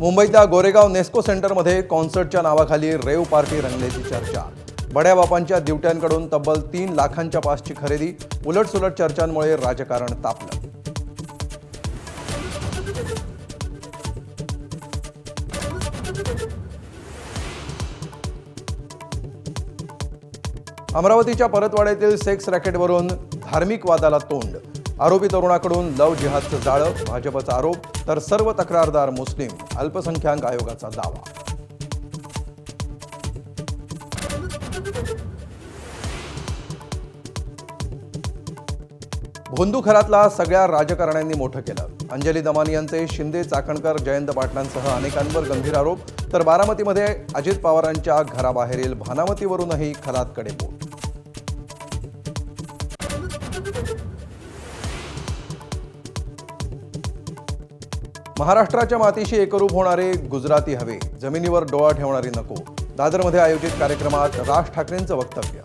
मुंबईतल्या गोरेगाव नेस्को सेंटरमध्ये कॉन्सर्टच्या नावाखाली रेव पार्टी रंगल्याची चर्चा। बड्या बापांच्या दिवट्यांकडून तब्बल 3 लाखांच्या पासची खरेदी। उलटसुलट चर्चांमुळे राजकारण तापलं। अमरावतीच्या परतवाड्यातील सेक्स रॅकेटवरून धार्मिक वादाला तोंड। आरोपी तरुणाकडून लव जिहादचं जाळं, भाजपचा आरोप, तर सर्व तक्रारदार मुस्लिम। अल्पसंख्याक आयोगाचा दावा। भोंदूखरातला सगळ्या राजकारण्यांनी मोठं केलं। अंजली दमानी यांचे शिंदे, चाकणकर, जयंत पाटलांसह अनेकांवर गंभीर आरोप, तर बारामतीमध्ये अजित पवारांच्या घराबाहेरील भानामतीवरूनही खलात कडेपोट। महाराष्ट्राच्या मातीशी एकरूप होणारे गुजराती हवे, जमिनीवर डोळा ठेवणारी नको। दादरमध्ये आयोजित कार्यक्रमात राज ठाकरेंचं वक्तव्य।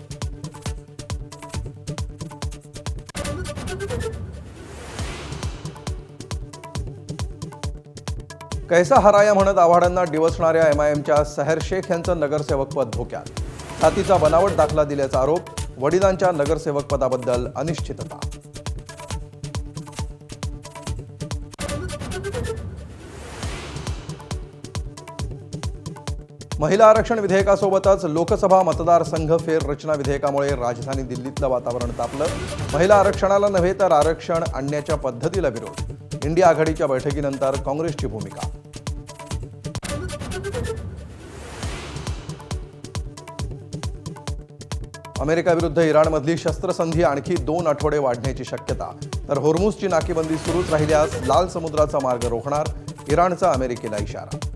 कैसा हराया म्हणत आव्हाडांना डिवचणाऱ्या एमआयएमच्या सहर शेख यांचं नगरसेवकपद धोक्यात। साथीचा बनावट दाखला दिल्याचा आरोप, वडिलांच्या नगरसेवकपदाबद्दल अनिश्चितता। महिला आरक्षण विधेयकासोबतच लोकसभा मतदारसंघ फेररचना विधेयकामुळे राजधानी दिल्लीतलं वातावरण तापलं। महिला आरक्षणाला नव्हे तर आरक्षण आणण्याच्या पद्धतीला विरोध। इंडिया आघाडीच्या बैठकीनंतर काँग्रेसची भूमिका। अमेरिकाविरुद्ध इराणमधली शस्त्रसंधी आणखी 2 आठवडे वाढण्याची शक्यता, तर होर्मुझची नाकेबंदी सुरूच राहिल्यास लाल समुद्राचा मार्ग रोखणार, इराणचा अमेरिकेला इशारा।